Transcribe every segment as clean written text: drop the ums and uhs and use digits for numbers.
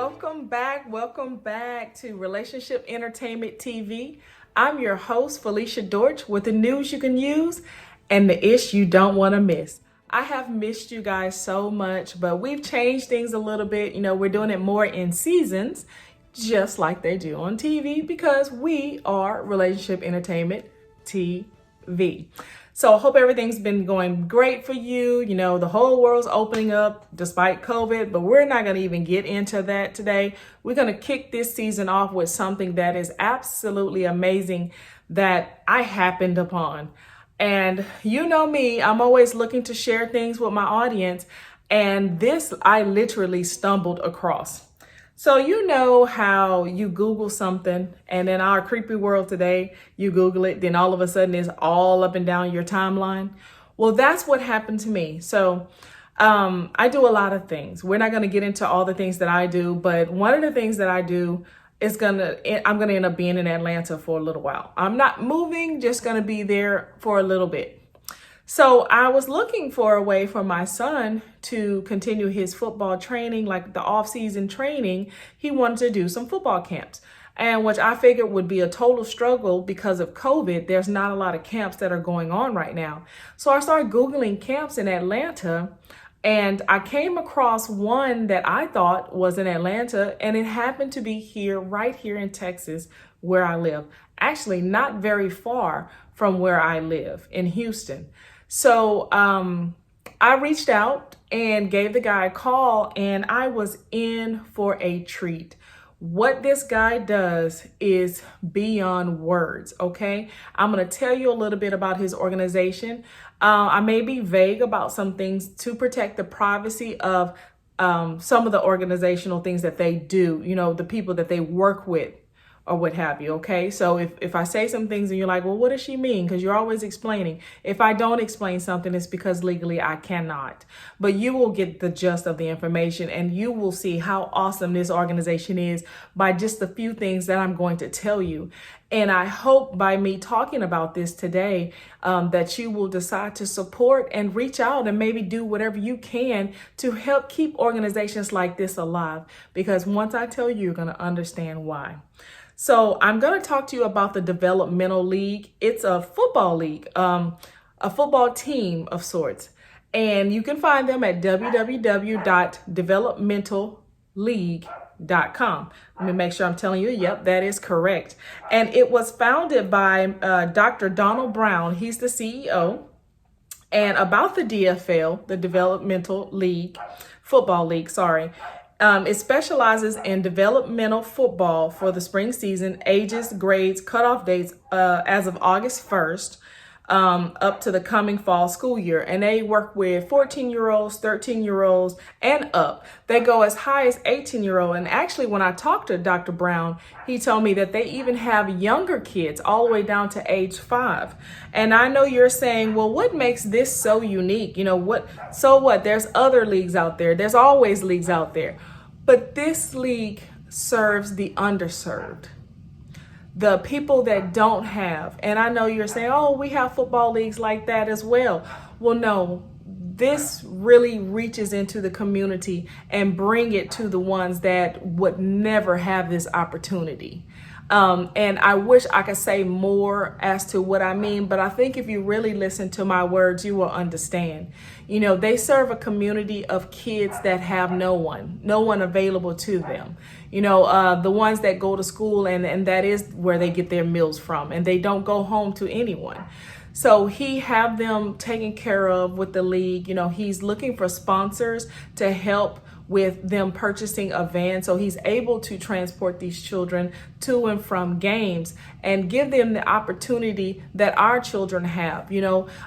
Welcome back to Relationship Entertainment TV. I'm your host, Felicia Dortch, with the news you can use and the ish you don't want to miss. I have missed you guys so much, but we've changed things a little bit. We're doing it more in seasons, just like they do on TV, because we are Relationship Entertainment TV. So I hope everything's been going great for you. The whole world's opening up despite COVID, but we're not going to even get into that today. We're going to kick this season off with something that is absolutely amazing that I happened upon. And you know me, I'm always looking to share things with my audience. And this I literally stumbled across. So you know how you Google something and in our creepy world today, you Google it, then all of a sudden it's all up and down your timeline. Well, that's what happened to me. So I do a lot of things. We're not going to get into all the things that I do, but one of the things that I do is I'm going to end up being in Atlanta for a little while. I'm not moving, just going to be there for a little bit. So I was looking for a way for my son to continue his football training, like the off-season training. He wanted to do some football camps, and which I figured would be a total struggle because of COVID. There's not a lot of camps that are going on right now. So I started Googling camps in Atlanta, and I came across one that I thought was in Atlanta, and it happened to be right here in Texas, where I live. Actually, not very far from where I live in Houston. So I reached out and gave the guy a call, and I was in for a treat. What this guy does is beyond words, okay? I'm going to tell you a little bit about his organization. I may be vague about some things to protect the privacy of some of the organizational things that they do, the people that they work with, or what have you, okay? So if I say some things and you're like, well, what does she mean? Because you're always explaining. If I don't explain something, it's because legally I cannot. But you will get the gist of the information, and you will see how awesome this organization is by just the few things that I'm going to tell you. And I hope by me talking about this today, that you will decide to support and reach out and maybe do whatever you can to help keep organizations like this alive. Because once I tell you, you're going to understand why. So I'm going to talk to you about the Developmental League. It's a football league, a football team of sorts. And you can find them at www.developmentalleague.com. Let me make sure I'm telling you, yep, that is correct. And it was founded by Dr. Donald Brown. He's the CEO. And about the DFL, the Developmental League, Football League, sorry. It specializes in developmental football for the spring season, ages, grades, cutoff dates as of August 1st up to the coming fall school year. And they work with 14-year-olds, 13-year-olds, and up. They go as high as 18-year-old. And actually, when I talked to Dr. Brown, he told me that they even have younger kids all the way down to age 5. And I know you're saying, well, what makes this so unique? So what? There's other leagues out there. There's always leagues out there. But this league serves the underserved, the people that don't have. And I know you're saying, oh, we have football leagues like that as well. Well, no, this really reaches into the community and bring it to the ones that would never have this opportunity. And I wish I could say more as to what I mean, but I think if you really listen to my words, you will understand. They serve a community of kids that have no one available to them. The ones that go to school and that is where they get their meals from, and they don't go home to anyone. So he have them taken care of with the league. He's looking for sponsors to help with them purchasing a van, so he's able to transport these children to and from games and give them the opportunity that our children have,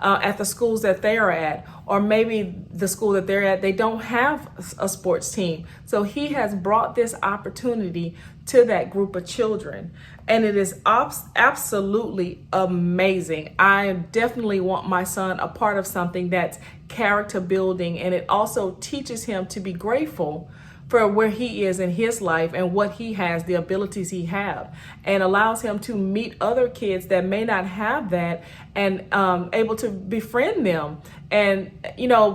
at the schools that they are at, or maybe the school that they're at, they don't have a sports team. So he has brought this opportunity to that group of children. And it is absolutely amazing. I definitely want my son a part of something that's character building, and it also teaches him to be grateful for where he is in his life and what he has, the abilities he have, and allows him to meet other kids that may not have that, and able to befriend them and,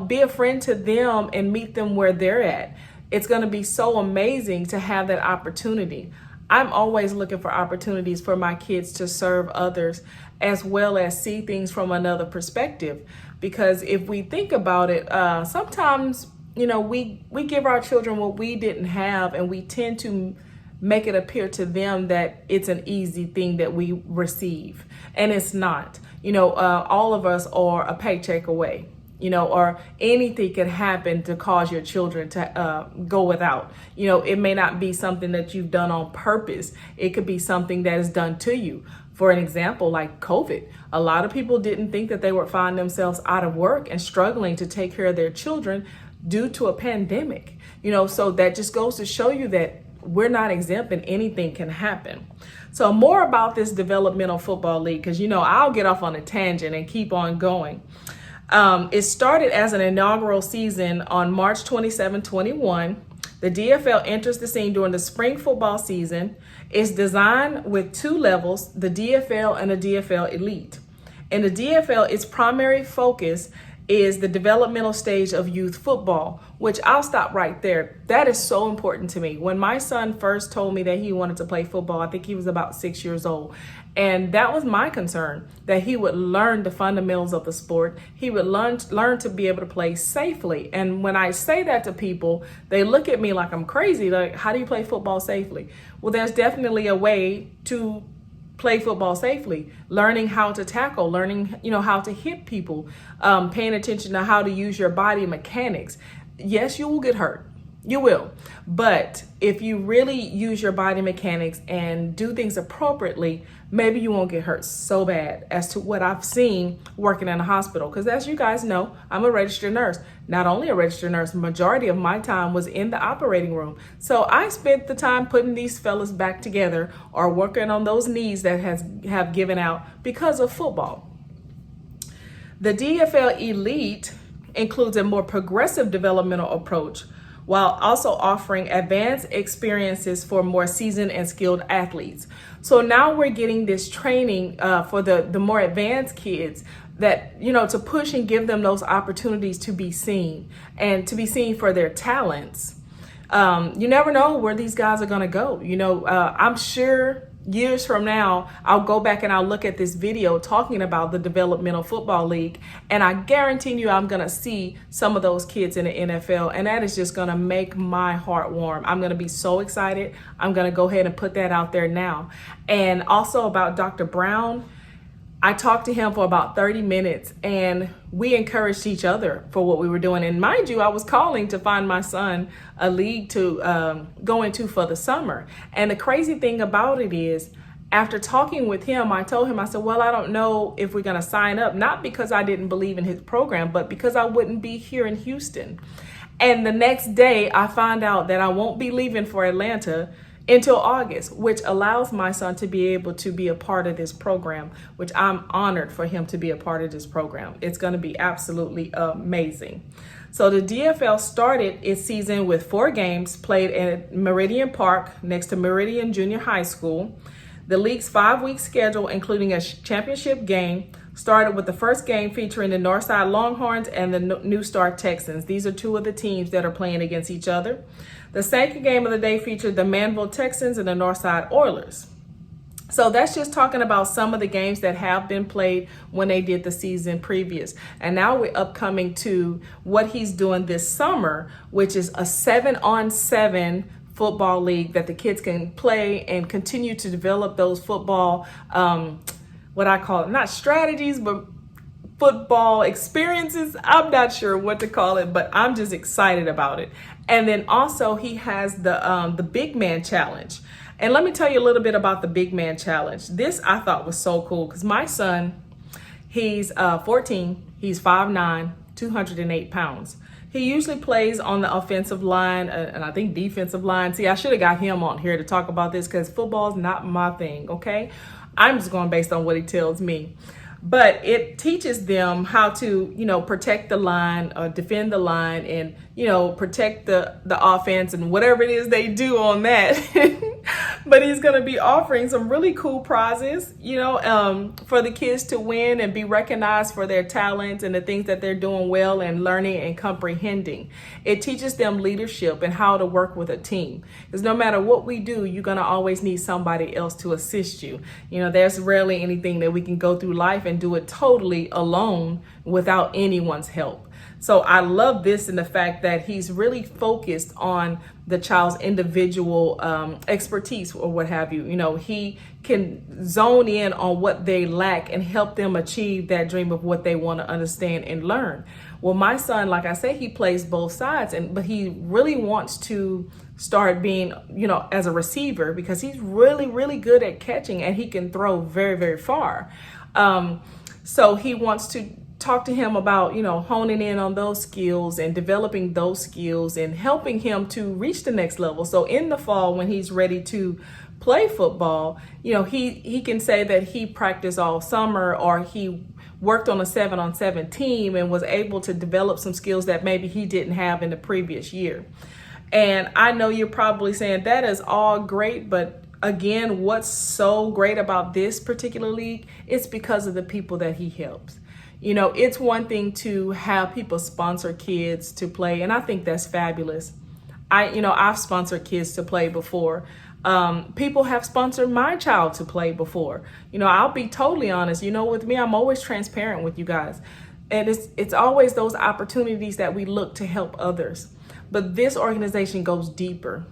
be a friend to them and meet them where they're at. It's going to be so amazing to have that opportunity. I'm always looking for opportunities for my kids to serve others as well as see things from another perspective. Because if we think about it, sometimes, we give our children what we didn't have, and we tend to make it appear to them that it's an easy thing that we receive. And it's not. All of us are a paycheck away. Or anything could happen to cause your children to go without. It may not be something that you've done on purpose. It could be something that is done to you. For an example, like COVID, a lot of people didn't think that they would find themselves out of work and struggling to take care of their children due to a pandemic. So that just goes to show you that we're not exempt and anything can happen. So more about this developmental football league, because I'll get off on a tangent and keep on going. It started as an inaugural season on March 27, 21. The DFL enters the scene during the spring football season. It's designed with two levels, the DFL and the DFL Elite. In the DFL, its primary focus is the developmental stage of youth football, which I'll stop right there. That is so important to me. When my son first told me that he wanted to play football, I think he was about 6 years old. And that was my concern, that he would learn the fundamentals of the sport. He would learn to be able to play safely. And when I say that to people, they look at me like I'm crazy. Like, how do you play football safely? Well, there's definitely a way to play football safely, learning how to tackle, learning, how to hit people, paying attention to how to use your body mechanics. Yes, you will get hurt. You will. But if you really use your body mechanics and do things appropriately, maybe you won't get hurt so bad as to what I've seen working in a hospital. Because as you guys know, I'm a registered nurse. Not only a registered nurse, the majority of my time was in the operating room. So I spent the time putting these fellas back together or working on those knees that have given out because of football. The DFL Elite includes a more progressive developmental approach, while also offering advanced experiences for more seasoned and skilled athletes. So now we're getting this training for the more advanced kids that, to push and give them those opportunities to be seen and to be seen for their talents. You never know where these guys are gonna go. I'm sure years from now, I'll go back and I'll look at this video talking about the Developmental Football League, and I guarantee you I'm going to see some of those kids in the NFL, and that is just going to make my heart warm. I'm going to be so excited. I'm going to go ahead and put that out there now. And also about Dr. Brown, I talked to him for about 30 minutes and we encouraged each other for what we were doing. And mind you, I was calling to find my son a league to go into for the summer. And the crazy thing about it is, after talking with him, I told him, I said, well, I don't know if we're going to sign up, not because I didn't believe in his program, but because I wouldn't be here in Houston. And the next day I found out that I won't be leaving for Atlanta until August, which allows my son to be able to be a part of this program, which I'm honored for him to be a part of this program. It's going to be absolutely amazing. So the DFL started its season with 4 games played at Meridian Park next to Meridian Junior High School. The league's 5-week schedule, including a championship game, started with the first game featuring the Northside Longhorns and the New Star Texans. These are 2 of the teams that are playing against each other. The second game of the day featured the Manville Texans and the Northside Oilers. So that's just talking about some of the games that have been played when they did the season previous. And now we're upcoming to what he's doing this summer, which is a 7-on-7 football league that the kids can play and continue to develop those football, what I call it, not strategies, but football experiences. I'm not sure what to call it, but I'm just excited about it. And then also he has the Big Man Challenge. And let me tell you a little bit about the Big Man Challenge. This I thought was so cool because my son, he's 14, he's 5'9", 208 pounds. He usually plays on the offensive line and I think defensive line. See, I should have got him on here to talk about this because football is not my thing, okay? I'm just going based on what he tells me. But it teaches them how to, protect the line, defend the line, and, protect the offense and whatever it is they do on that. But he's going to be offering some really cool prizes, for the kids to win and be recognized for their talents and the things that they're doing well and learning and comprehending. It teaches them leadership and how to work with a team. Because no matter what we do, you're going to always need somebody else to assist you. There's rarely anything that we can go through life and do it totally alone without anyone's help. So I love this in the fact that he's really focused on the child's individual expertise or what have you. He can zone in on what they lack and help them achieve that dream of what they want to understand and learn. Well, my son, like I say, he plays both sides, but he really wants to start being, as a receiver, because he's really, really good at catching and he can throw very, very far. So he wants to talk to him about, honing in on those skills and developing those skills and helping him to reach the next level. So in the fall, when he's ready to play football, he can say that he practiced all summer, or he worked on a 7-on-7 team and was able to develop some skills that maybe he didn't have in the previous year. And I know you're probably saying that is all great, but again, what's so great about this particular league, it's because of the people that he helps. It's one thing to have people sponsor kids to play, and I think that's fabulous. I've sponsored kids to play before. People have sponsored my child to play before. I'll be totally honest. With me, I'm always transparent with you guys. And it's always those opportunities that we look to help others. But this organization goes deeper.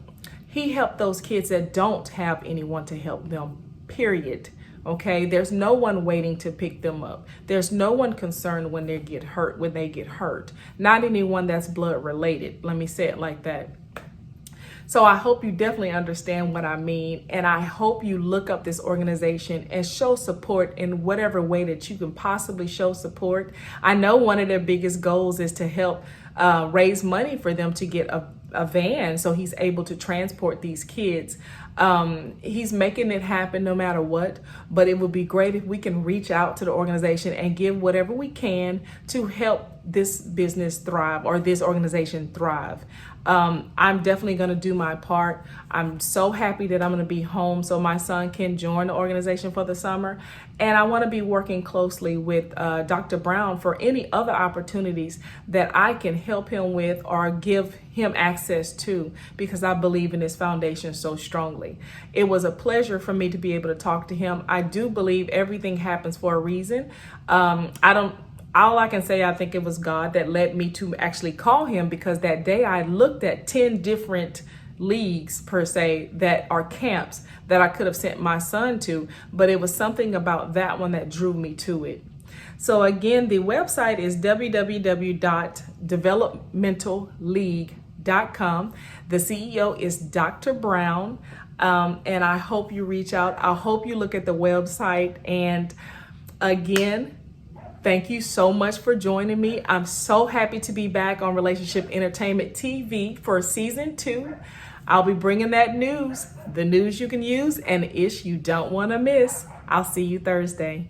He helped those kids that don't have anyone to help them, period. Okay, there's no one waiting to pick them up. There's no one concerned when they get hurt. Not anyone that's blood related. Let me say it like that. So I hope you definitely understand what I mean. And I hope you look up this organization and show support in whatever way that you can possibly show support. I know one of their biggest goals is to help raise money for them to get a van so he's able to transport these kids. He's making it happen no matter what, but it would be great if we can reach out to the organization and give whatever we can to help this business thrive, or this organization thrive. I'm definitely going to do my part. I'm so happy that I'm going to be home so my son can join the organization for the summer. And I want to be working closely with Dr. Brown for any other opportunities that I can help him with or give him access to, because I believe in this foundation so strongly. It was a pleasure for me to be able to talk to him. I do believe everything happens for a reason. All I can say, I think it was God that led me to actually call him, because that day I looked at 10 different leagues per se that are camps that I could have sent my son to, but it was something about that one that drew me to it. So again, the website is www.developmentalleague.com. The CEO is Dr. Brown, and I hope you reach out. I hope you look at the website. And again, thank you so much for joining me. I'm so happy to be back on Relationship Entertainment TV for season 2. I'll be bringing that news, the news you can use and the ish you don't want to miss. I'll see you Thursday.